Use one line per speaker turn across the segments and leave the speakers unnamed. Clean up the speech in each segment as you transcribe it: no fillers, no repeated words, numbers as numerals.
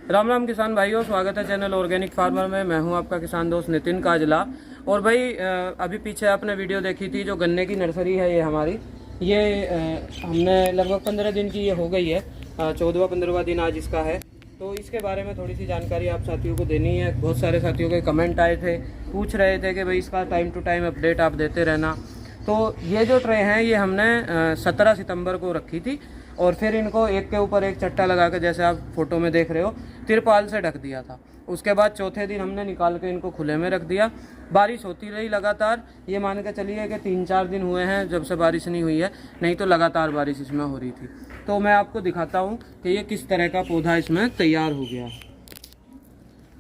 राम राम किसान भाइयों, स्वागत है चैनल ऑर्गेनिक फार्मर में। मैं हूं आपका किसान दोस्त नितिन काजला। और भाई अभी पीछे आपने वीडियो देखी थी जो गन्ने की नर्सरी है ये हमारी। ये हमने लगभग 15 दिन की ये हो गई है, 14वां-15वां दिन आज इसका है। तो इसके बारे में थोड़ी सी जानकारी आप साथियों को देनी है। बहुत सारे साथियों के कमेंट आए थे, पूछ रहे थे कि भाई इसका टाइम टू टाइम अपडेट आप देते रहना। तो ये जो ट्रे हैं ये हमने 17 सितंबर को रखी थी और फिर इनको एक के ऊपर एक चट्टा लगा के, जैसे आप फोटो में देख रहे हो, तिरपाल से ढक दिया था। उसके बाद चौथे दिन हमने निकाल के इनको खुले में रख दिया। बारिश होती रही लगातार, ये मान के चलिए कि 3-4 दिन हुए हैं जब से बारिश नहीं हुई है, नहीं तो लगातार बारिश इसमें हो रही थी। तो मैं आपको दिखाता हूँ कि ये किस तरह का पौधा इसमें तैयार हो गया।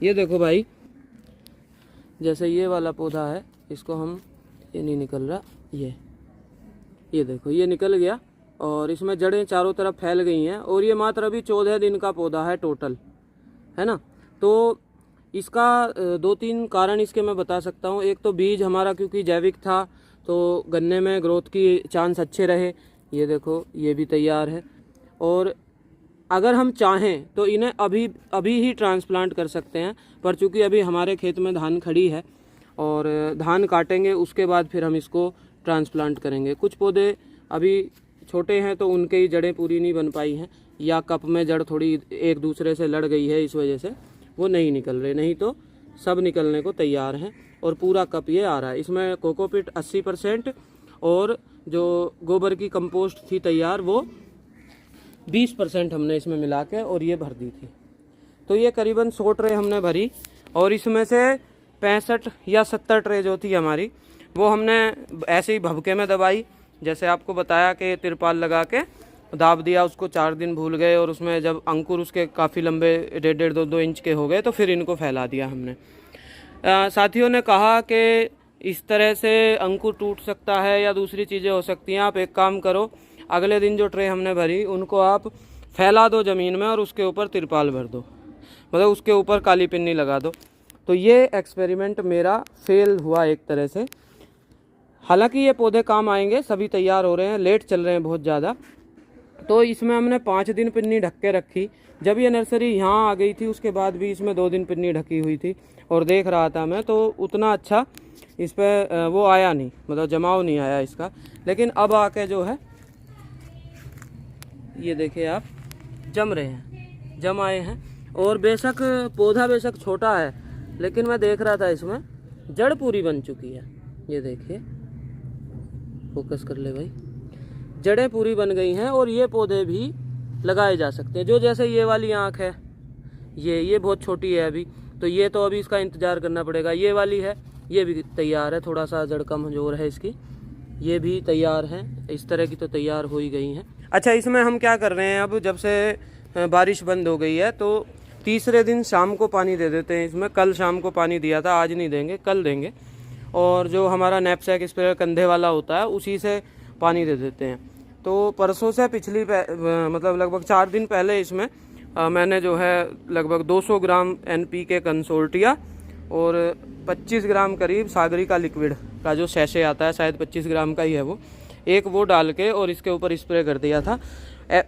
ये देखो भाई, जैसे ये वाला पौधा है, इसको हम, ये नहीं निकल रहा, ये देखो ये निकल गया और इसमें जड़ें चारों तरफ फैल गई हैं। और ये मात्र अभी 14 दिन का पौधा है टोटल, है ना। तो इसका 2-3 कारण इसके मैं बता सकता हूँ। एक तो बीज हमारा क्योंकि जैविक था तो गन्ने में ग्रोथ की चांस अच्छे रहे। ये देखो ये भी तैयार है। और अगर हम चाहें तो इन्हें अभी ही ट्रांसप्लांट कर सकते हैं, पर चूँकि अभी हमारे खेत में धान खड़ी है और धान काटेंगे उसके बाद फिर हम इसको ट्रांसप्लांट करेंगे। कुछ पौधे अभी छोटे हैं तो उनके ही जड़ें पूरी नहीं बन पाई हैं, या कप में जड़ थोड़ी एक दूसरे से लड़ गई है, इस वजह से वो नहीं निकल रहे। नहीं तो सब निकलने को तैयार हैं और पूरा कप ये आ रहा है। इसमें कोकोपीट 80% और जो गोबर की कंपोस्ट थी तैयार वो 20% हमने इसमें मिला के और ये भर दी थी। तो ये करीबन 100 ट्रे हमने भरी और इसमें से 65 या 70 ट्रे जो थी हमारी वो हमने ऐसे ही भभके में दबाई। जैसे आपको बताया कि तिरपाल लगा के दाब दिया, उसको 4 दिन भूल गए और उसमें जब अंकुर उसके काफ़ी लंबे 1.5 2 इंच के हो गए तो फिर इनको फैला दिया हमने। साथियों ने कहा कि इस तरह से अंकुर टूट सकता है या दूसरी चीज़ें हो सकती हैं। आप एक काम करो, अगले दिन जो ट्रे हमने भरी उनको आप फैला दो ज़मीन में और उसके ऊपर तिरपाल भर दो, मतलब उसके ऊपर काली पिन्नी लगा दो। तो ये एक्सपेरिमेंट मेरा फेल हुआ एक तरह से। हालांकि ये पौधे काम आएंगे, सभी तैयार हो रहे हैं, लेट चल रहे हैं बहुत ज़्यादा। तो इसमें हमने 5 दिन पिन्नी ढक के रखी। जब ये नर्सरी यहाँ आ गई थी उसके बाद भी इसमें 2 दिन पिन्नी ढकी हुई थी और देख रहा था मैं, तो उतना अच्छा इस पर वो आया नहीं, मतलब जमाव नहीं आया इसका। लेकिन अब आके जो है ये देखिए आप, जम रहे हैं, जम आए हैं। और बेशक पौधा बेशक छोटा है लेकिन मैं देख रहा था इसमें जड़ पूरी बन चुकी है। ये देखिए, फोकस कर ले भाई, जड़ें पूरी बन गई हैं और ये पौधे भी लगाए जा सकते हैं। जो जैसे ये वाली आँख है, ये बहुत छोटी है अभी, तो ये तो अभी इसका इंतज़ार करना पड़ेगा। ये वाली है, ये भी तैयार है, थोड़ा सा जड़ कमजोर है इसकी, ये भी तैयार है। इस तरह की तो तैयार हो ही गई हैं। अच्छा, इसमें हम क्या कर रहे हैं, अब जब से बारिश बंद हो गई है तो तीसरे दिन शाम को पानी दे देते हैं इसमें। कल शाम को पानी दिया था, आज नहीं देंगे, कल देंगे। और जो हमारा नैपसैक स्प्रे कंधे वाला होता है उसी से पानी दे देते हैं। तो परसों से मतलब लगभग 4 दिन पहले इसमें मैंने जो है लगभग 200 ग्राम NPK कंसोर्टिया और 25 ग्राम करीब सागरिका लिक्विड का जो सैशे आता है, शायद 25 ग्राम का ही है वो डाल के और इसके ऊपर स्प्रे कर दिया था।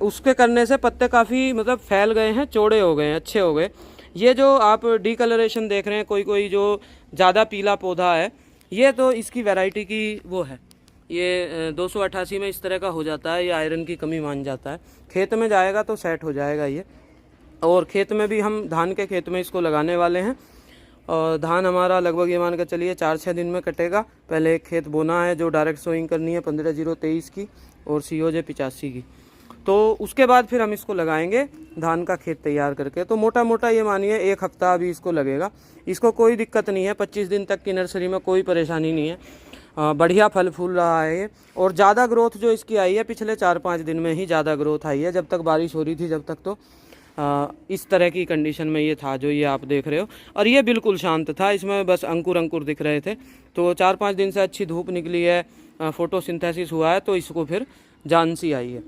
उसके करने से पत्ते काफ़ी मतलब फैल गए हैं, चौड़े हो गए हैं, अच्छे हो गए। ये जो आप डीकलरेशन देख रहे हैं, कोई जो ज़्यादा पीला पौधा है, ये तो इसकी वैरायटी की वो है। ये 288 में इस तरह का हो जाता है, ये आयरन की कमी मान जाता है। खेत में जाएगा तो सेट हो जाएगा ये। और खेत में भी हम धान के खेत में इसको लगाने वाले हैं। और धान हमारा लगभग ये मान कर चलिए 4-6 दिन में कटेगा। पहले एक खेत बोना है जो डायरेक्ट सोइंग करनी है 15-0-23 की और COJ 85 की। तो उसके बाद फिर हम इसको लगाएंगे धान का खेत तैयार करके। तो मोटा मोटा ये मानिए 1 हफ्ता अभी इसको लगेगा। इसको कोई दिक्कत नहीं है, 25 दिन तक की नर्सरी में कोई परेशानी नहीं है। बढ़िया फल फूल रहा है ये। और ज़्यादा ग्रोथ जो इसकी आई है पिछले 4-5 दिन में ही ज़्यादा ग्रोथ आई है। जब तक बारिश हो रही थी जब तक तो इस तरह की कंडीशन में ये था जो ये आप देख रहे हो। और ये बिल्कुल शांत था, इसमें बस अंकुर दिख रहे थे। तो 4-5 दिन से अच्छी धूप निकली है, फोटोसिंथेसिस हुआ है, तो इसको फिर जान सी आई है।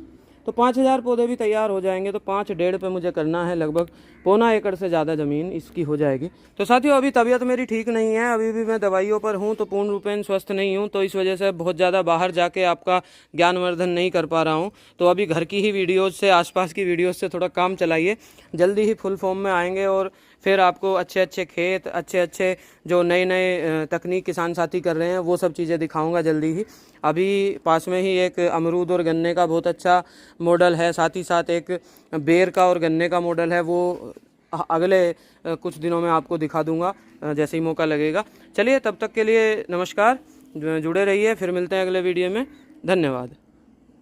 तो 5000 पौधे भी तैयार हो जाएंगे। तो 5.5 पे मुझे करना है लगभग पौना एकड़ से ज़्यादा ज़मीन इसकी हो जाएगी। तो साथियों अभी तबीयत मेरी ठीक नहीं है, अभी भी मैं दवाइयों पर हूँ, तो पूर्ण रूपेण स्वस्थ नहीं हूँ, तो इस वजह से बहुत ज़्यादा बाहर जाके आपका ज्ञानवर्धन नहीं कर पा रहा हूँ। तो अभी घर की ही वीडियोज़ से, आसपास की वीडियोज़ से थोड़ा काम चलाइए, जल्दी ही फुल फॉर्म में आएंगे और फिर आपको अच्छे अच्छे खेत, अच्छे अच्छे जो नए नए तकनीक किसान साथी कर रहे हैं वो सब चीज़ें दिखाऊंगा जल्दी ही। अभी पास में ही एक अमरूद और गन्ने का बहुत अच्छा मॉडल है, साथ ही साथ एक बेर का और गन्ने का मॉडल है, वो अगले कुछ दिनों में आपको दिखा दूंगा जैसे ही मौका लगेगा। चलिए तब तक के लिए नमस्कार, जुड़े रहिए, फिर मिलते हैं अगले वीडियो में। धन्यवाद।